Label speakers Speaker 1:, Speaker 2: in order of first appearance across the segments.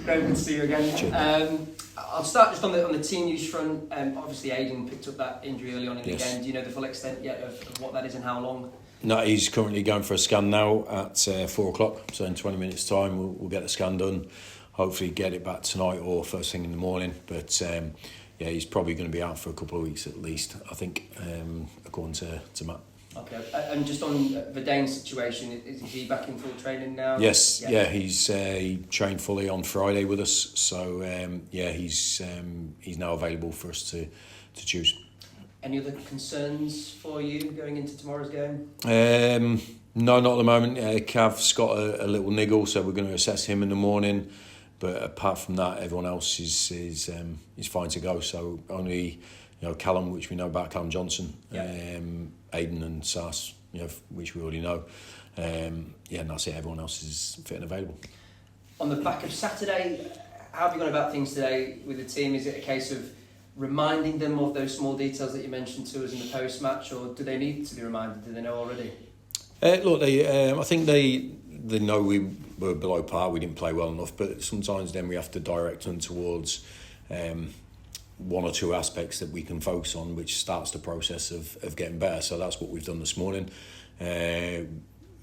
Speaker 1: Graham, good to see you again. I'll start just on the team news front. Obviously, Aidan picked up that injury early on in the game. Do you know the full extent yet of what that is and how long?
Speaker 2: No, he's currently going for a scan now at 4 o'clock. So in 20 minutes' time, we'll get the scan done. Hopefully, get it back tonight or first thing in the morning. But yeah, he's probably going to be out for a couple of weeks at least, I think, according to Matt.
Speaker 1: Okay, and just on Verdane's situation, is he back in full training now?
Speaker 2: Yes, yeah, he trained fully on Friday with us, so yeah, he's now available for us to choose.
Speaker 1: Any other concerns for you going into tomorrow's game?
Speaker 2: No, not at the moment. Cav's got a little niggle, so we're going to assess him in the morning. But apart from that, everyone else is fine to go. So only Callum, which we know about, Callum Johnson, Aidan and Sass, which we already know. And that's it. Everyone else is fit and available.
Speaker 1: On the back of Saturday, how have you gone about things today with the team? Is it a case of reminding them of those small details that you mentioned to us in the post-match, or do they need to be reminded? Do they know already?
Speaker 2: Look, I think they know we were below par. We didn't play well enough, but sometimes then we have to direct them towards one or two aspects that we can focus on, which starts the process of getting better. So that's what we've done this morning.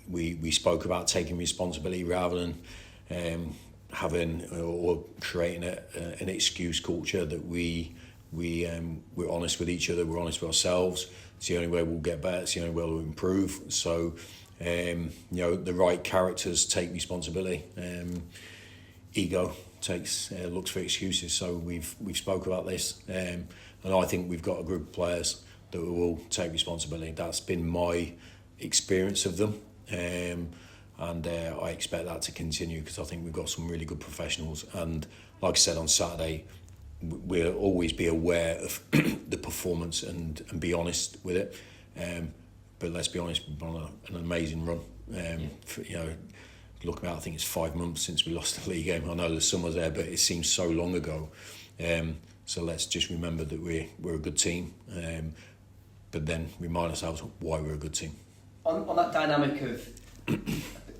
Speaker 2: We spoke about taking responsibility rather than having or creating an excuse culture, that we're honest with each other, we're honest with ourselves. It's the only way we'll get better, it's the only way we'll improve. So the right characters take responsibility. Ego looks for excuses. So we've spoke about this, and I think we've got a group of players that will take responsibility. That's been my experience of them, and I expect that to continue, because I think we've got some really good professionals. And like I said on Saturday, we'll always be aware of the performance and be honest with it. But let's be honest, we've been on an amazing run. Looking back, I think it's 5 months since we lost the league game. I know the summer's there, but it seems so long ago. So let's just remember that we're a good team, but then remind ourselves why we're a good team.
Speaker 1: On that dynamic of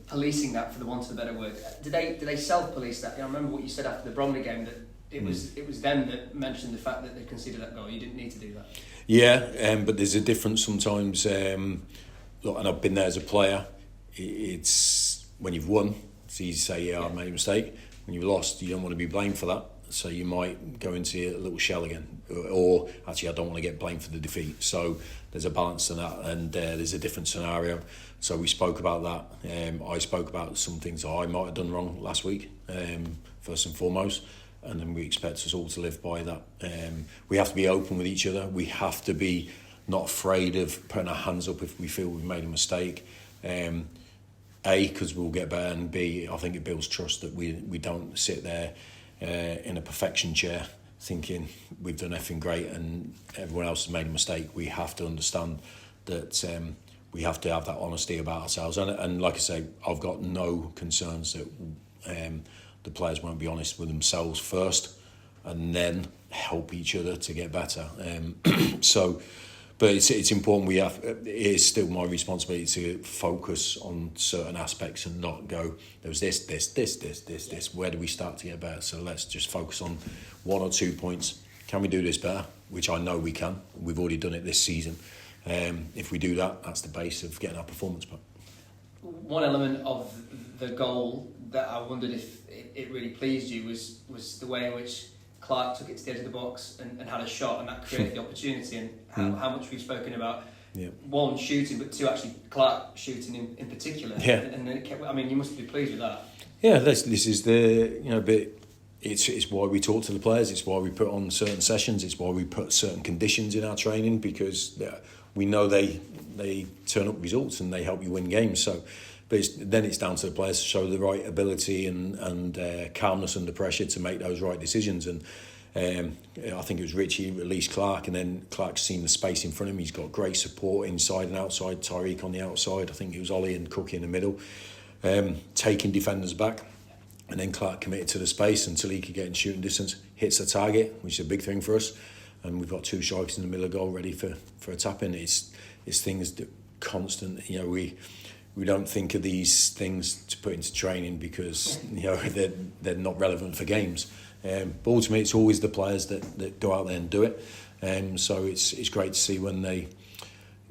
Speaker 1: policing that, for the want of a better word, did they self-police that? I remember what you said after the Bromley game, that it was them that mentioned the fact that they conceded that goal. You didn't need to do that. Yeah,
Speaker 2: but there's a difference sometimes. Look, and I've been there as a player. It's when you've won, it's easy to say, I made a mistake. When you've lost, you don't want to be blamed for that. So you might go into a little shell again, or actually, I don't want to get blamed for the defeat. So there's a balance to that, and there's a different scenario. So we spoke about that. I spoke about some things I might have done wrong last week, first and foremost. And then we expect us all to live by that. We have to be open with each other. We have to be not afraid of putting our hands up if we feel we've made a mistake. A, because we'll get better, and B, I think it builds trust that we don't sit there in a perfection chair thinking we've done everything great and everyone else has made a mistake. We have to understand that we have to have that honesty about ourselves. And like I say, I've got no concerns that the players won't be honest with themselves first and then help each other to get better. But it's important. It is still my responsibility to focus on certain aspects and not go, there was this. Where do we start to get better? So let's just focus on 1 or 2 points. Can we do this better? Which I know we can. We've already done it this season. If we do that, that's the base of getting our performance back.
Speaker 1: One element of the goal that I wondered if it really pleased you was the way in which Clark took it to the edge of the box and had a shot, and that created the opportunity, and how much we've spoken about one, shooting, but two, actually Clark shooting in particular. And then it kept, you must be pleased with that. Yeah,
Speaker 2: this is the bit. It's why we talk to the players. It's why we put on certain sessions. It's why we put certain conditions in our training, because we know they turn up results and they help you win games. So. But then it's down to the players to show the right ability and calmness under pressure to make those right decisions. And I think it was Richie released Clark, and then Clark's seen the space in front of him. He's got great support inside and outside. Tyreek on the outside. I think it was Ollie and Cookie in the middle, taking defenders back. And then Clark committed to the space until he could get in shooting distance, hits the target, which is a big thing for us. And we've got two strikers in the middle of goal ready for a tap in. It's things that constant. we don't think of these things to put into training because they're not relevant for games. But ultimately, it's always the players that go out there and do it. So it's great to see when they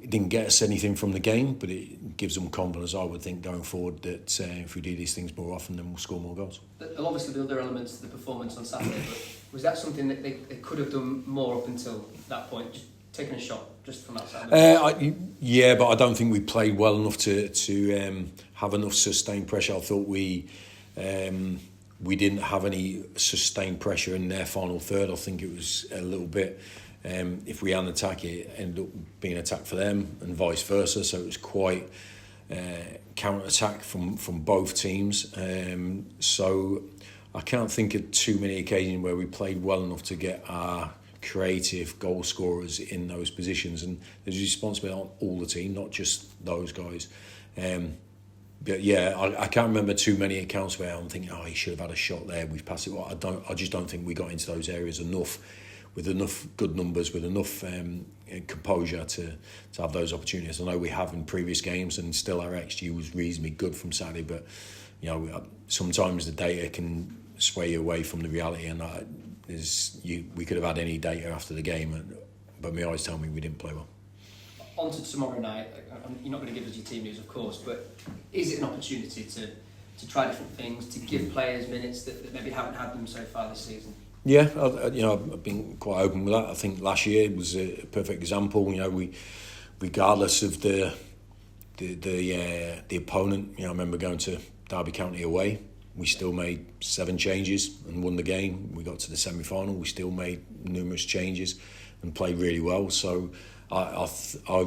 Speaker 2: didn't get us anything from the game, but it gives them confidence, I would think, going forward, that if we do these things more often, then we'll score more goals.
Speaker 1: There'll obviously be other elements to the performance on Saturday, but was that something that they could have done more up until that point, just taking a shot just from outside?
Speaker 2: Yeah, but I don't think we played well enough to have enough sustained pressure. I thought we didn't have any sustained pressure in their final third. I think it was a little bit... if we had an attack, it ended up being an attack for them and vice versa. So it was quite counter-attack from both teams. So I can't think of too many occasions where we played well enough to get our creative goal scorers in those positions. And there's a responsibility on all the team, not just those guys. But yeah, I can't remember too many accounts where I'm thinking, he should have had a shot there. We've passed it. Well, I just don't think we got into those areas enough, with enough good numbers, with enough composure to have those opportunities. I know we have in previous games, and still our XG was reasonably good from Saturday, but sometimes the data can sway you away from the reality, and we could have had any data after the game, but my eyes tell me we didn't play well.
Speaker 1: On to tomorrow night. You're not going to give us your team news, of course, but is it an opportunity to try different things, to give players minutes that maybe haven't had them so far this season?
Speaker 2: Yeah, I've been quite open with that. I think last year was a perfect example. We, regardless of the opponent, I remember going to Derby County away. We still made 7 changes and won the game. We got to the semi-final. We still made numerous changes and played really well. So I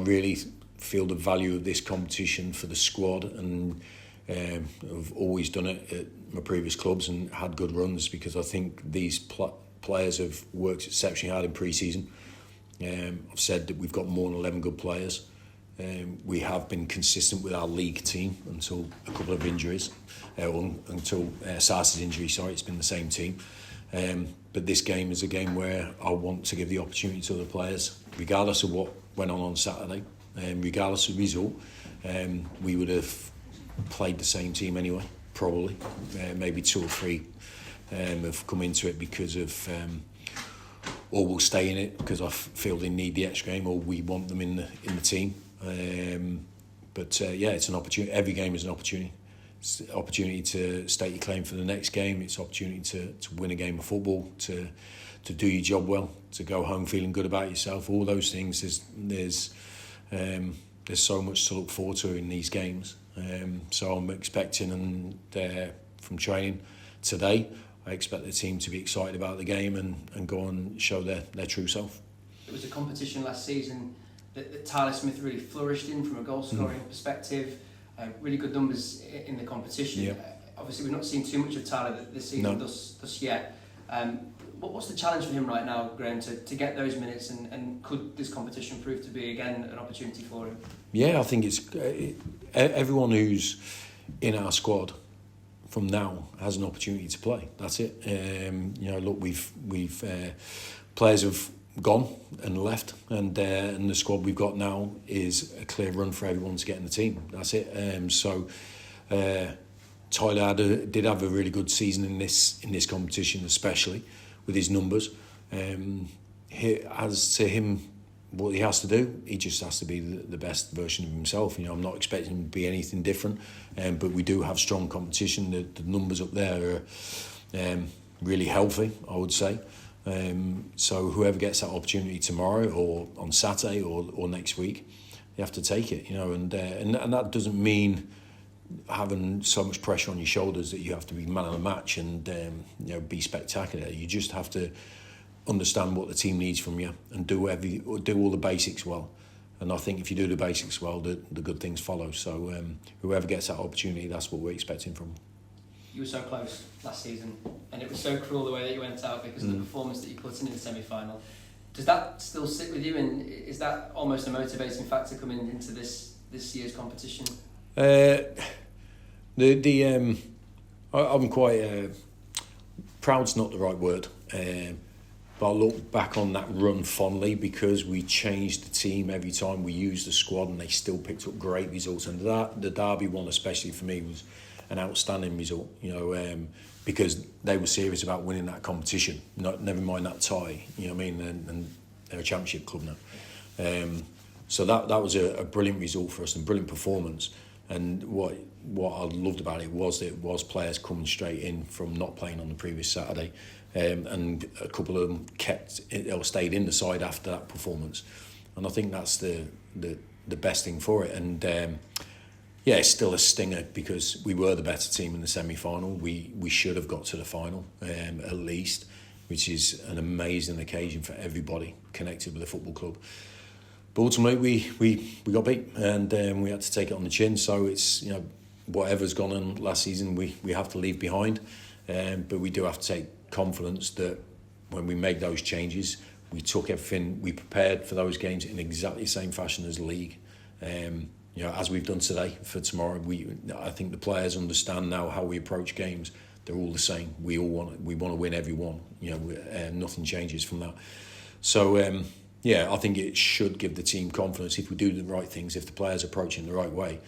Speaker 2: really feel the value of this competition for the squad, and I've always done it at my previous clubs and had good runs, because I think these players have worked exceptionally hard in pre-season. I've said that we've got more than 11 good players. We have been consistent with our league team until a couple of injuries, until Sarce's injury, it's been the same team. But this game is a game where I want to give the opportunity to the players, regardless of what went on Saturday, regardless of result. We would have played the same team anyway, probably. Maybe 2 or 3 have come into it because of, or will stay in it because I feel they need the extra game, or we want them in the team. But it's an opportunity. Every game is an opportunity. It's an opportunity to state your claim for the next game. It's an opportunity to win a game of football, to do your job well, to go home feeling good about yourself. All those things. There's so much to look forward to in these games. So I'm expecting, and from training today, I expect the team to be excited about the game and go and show their true self.
Speaker 1: It was a competition last season that Tyler Smith really flourished in from a goal scoring perspective. Really good numbers in the competition.
Speaker 2: Yep.
Speaker 1: Obviously, we've not seen too much of Tyler this season thus yet. What's the challenge for him right now, Graham, to get those minutes, and could this competition prove to be again an opportunity for him? Yeah,
Speaker 2: I think it's everyone who's in our squad from now has an opportunity to play. That's it. Look, we've players have gone and left, and the squad we've got now is a clear run for everyone to get in the team. That's it. Tyler did have a really good season in this competition, especially with his numbers. As to him, what he has to do, he just has to be the best version of himself. I'm not expecting him to be anything different, but we do have strong competition. The numbers up there are really healthy, I would say. So whoever gets that opportunity tomorrow or on Saturday or next week, you have to take it. And that doesn't mean having so much pressure on your shoulders that you have to be man of the match and be spectacular. You just have to understand what the team needs from you and do all the basics well. And I think if you do the basics well, the good things follow. So whoever gets that opportunity, that's what we're expecting from them.
Speaker 1: You were so close last season, and it was so cruel the way that you went out because of the performance that you put in the semi-final. Does that still sit with you, and is that almost a motivating factor coming into this year's competition? I'm quite proud's not the right word, but
Speaker 2: But I look back on that run fondly because we changed the team every time we used the squad, and they still picked up great results. And the Derby one, especially for me, was an outstanding result. Because they were serious about winning that competition. Never mind that tie. You know what I mean? And they're a championship club now. So that was a brilliant result for us and brilliant performance. And what I loved about it was that it was players coming straight in from not playing on the previous Saturday, and a couple of them stayed in the side after that performance. And I think that's the best thing for it. And it's still a stinger because we were the better team in the semi-final. We should have got to the final at least, which is an amazing occasion for everybody connected with the football club. But ultimately, we got beat, and we had to take it on the chin. So it's whatever's gone on last season, we have to leave behind. But we do have to take confidence that when we made those changes, we took everything, we prepared for those games in exactly the same fashion as the league. As we've done today for tomorrow, I think the players understand now how we approach games. They're all the same. We want to win every one. Nothing changes from that. So. I think it should give the team confidence if we do the right things. If the players approach it in the right way,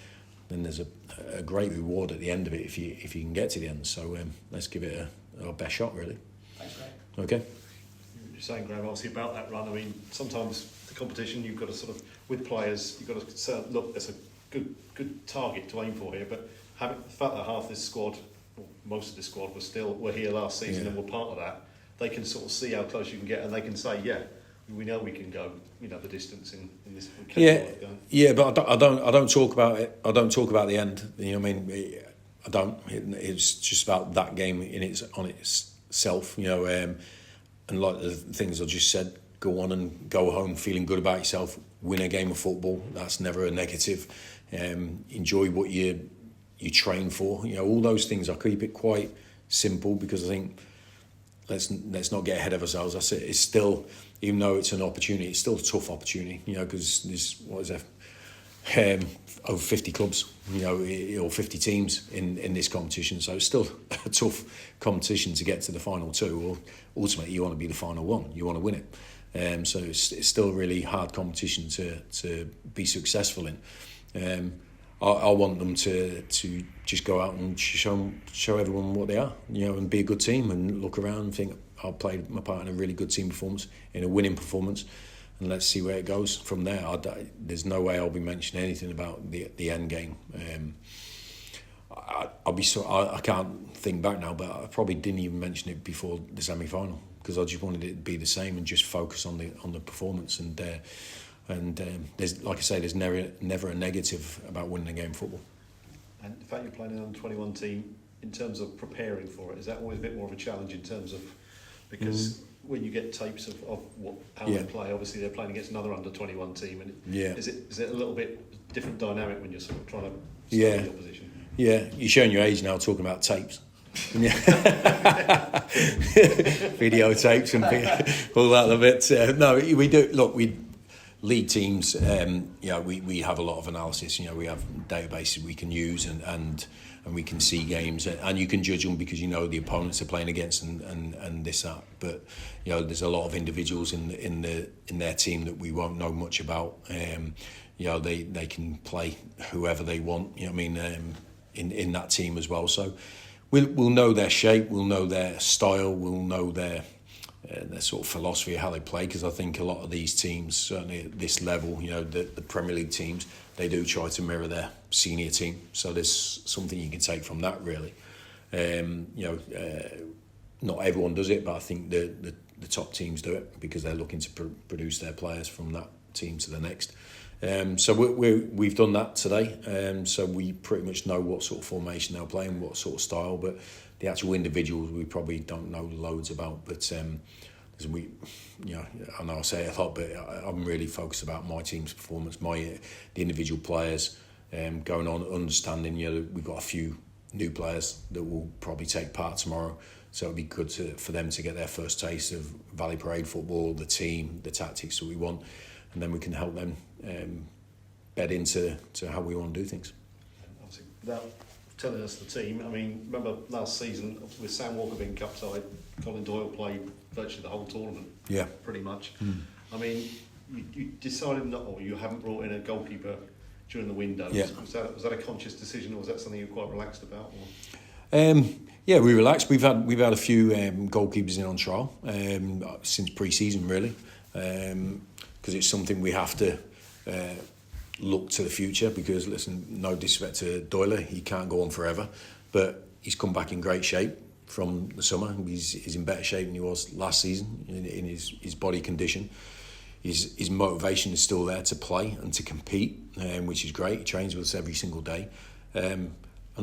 Speaker 2: then there's a great reward at the end of it if you can get to the end. So let's give it our best shot, really.
Speaker 1: Thanks, Greg.
Speaker 2: Okay.
Speaker 3: You're saying, Graham, obviously about that run. I mean, sometimes the competition you've got to sort of with players, you've got to say, look, there's a good target to aim for here. But the fact that half this squad, or most of this squad, were here last season and were part of that, they can sort of see how close you can get, and they can say, we know we can go, the distance in this.
Speaker 2: But I don't talk about it. I don't talk about the end. You know what I mean? I don't. It's just about that game on itself. And like the things I just said, go on and go home feeling good about yourself. Win a game of football. That's never a negative. Enjoy what you train for. All those things. I keep it quite simple because I think let's not get ahead of ourselves. It's still. Even though it's an opportunity, it's still a tough opportunity, because there's, over 50 clubs, or 50 teams in this competition. So it's still a tough competition to get to the final two. Or ultimately, you want to be the final one. You want to win it. So it's still a really hard competition to be successful in. I want them to just go out and show everyone what they are, and be a good team and look around and think, I played my part in a really good team performance, in a winning performance, and let's see where it goes from there. There's no way I'll be mentioning anything about the end game. I can't think back now, but I probably didn't even mention it before the semi-final because I just wanted it to be the same and just focus on the performance. And there's, like I say, there's never a negative about winning a game of football.
Speaker 3: And the fact you're playing an under-21 team, in terms of preparing for it, is that always a bit more of a challenge in terms of, because when you get tapes of how they play, obviously they're playing against another under-21 team, and is it a little bit different dynamic when you're sort of trying to study the opposition? Yeah, you're showing your age now talking about tapes.
Speaker 2: Videotapes and all that a bit. No, we do. Look, league teams, we have a lot of analysis. We have databases we can use and we can see games and you can judge them because the opponents are playing against and this that. But there's a lot of individuals in their team that we won't know much about. They can play whoever they want. In that team as well. So we'll know their shape, we'll know their style, we'll know their sort of philosophy of how they play, because I think a lot of these teams, certainly at this level, the Premier League teams, they do try to mirror their senior team. So there's something you can take from that, really. Not everyone does it, but I think the top teams do it because they're looking to produce their players from that team to the next. So we've done that today. So we pretty much know what sort of formation they'll play and what sort of style, but the actual individuals we probably don't know loads about. But I know I say it a lot, but I'm really focused about my team's performance, the individual players, going on, understanding. We've got a few new players that will probably take part tomorrow, so it'll be good for them to get their first taste of Valley Parade football, the team, the tactics that we want, and then we can help them bed into how we want to do things.
Speaker 3: Obviously, without telling us the team. I mean, remember last season with Sam Walker being cup side, Colin Doyle played virtually the whole tournament.
Speaker 2: Yeah.
Speaker 3: Pretty much. I mean, you decided not, or you haven't brought in a goalkeeper during the window.
Speaker 2: Yeah.
Speaker 3: Was that a conscious decision, or was that something you were quite relaxed about?
Speaker 2: Yeah, we relaxed. We've had a few goalkeepers in on trial since pre-season, really, because it's something we have to look to the future. Because listen, no disrespect to Doyle, he can't go on forever, but he's come back in great shape from the summer. He's in better shape than he was last season in his body condition. His motivation is still there to play and to compete, which is great. He trains with us every single day. And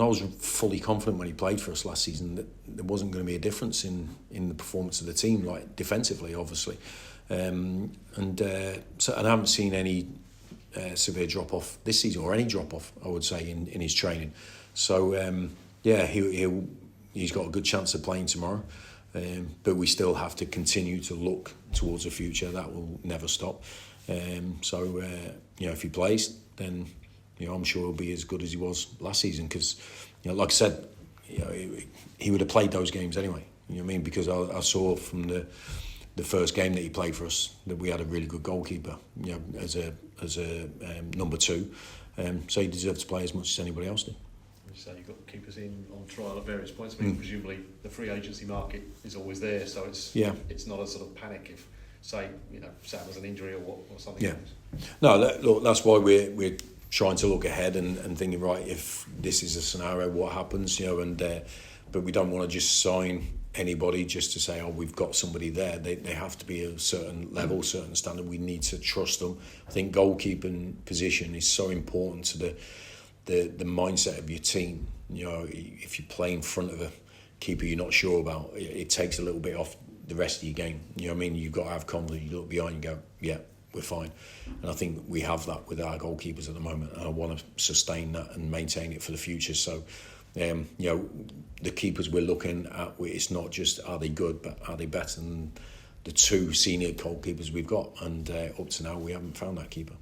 Speaker 2: I was fully confident when he played for us last season that there wasn't going to be a difference in the performance of the team, like defensively, obviously. So I haven't seen any severe drop-off this season, or any drop-off, I would say, in his training. So, he's got a good chance of playing tomorrow. But we still have to continue to look towards the future. That will never stop. If he plays, then I'm sure he'll be as good as he was last season. Because, like I said, he would have played those games anyway. You know what I mean? Because I saw from the first game that he played for us that we had a really good goalkeeper. As a number two, so he deserved to play as much as anybody else did.
Speaker 3: So you've got keepers in on trial at various points. I mean, presumably the free agency market is always there, so it's not a sort of panic if, say, Sam has an injury or something.
Speaker 2: Yeah. No, look, that's why we're trying to look ahead and thinking, right, if this is a scenario, what happens, but we don't want to just sign anybody just to say, oh, we've got somebody there. They have to be a certain level, certain standard. We need to trust them. I think goalkeeping position is so important to the mindset of your team. If you play in front of a keeper you're not sure about, it takes a little bit off the rest of your game. You know what I mean? You've got to have confidence. You look behind and go, yeah, we're fine. And I think we have that with our goalkeepers at the moment, and I want to sustain that and maintain it for the future. So, the keepers we're looking at, it's not just are they good, but are they better than the two senior goalkeepers we've got? And up to now, we haven't found that keeper.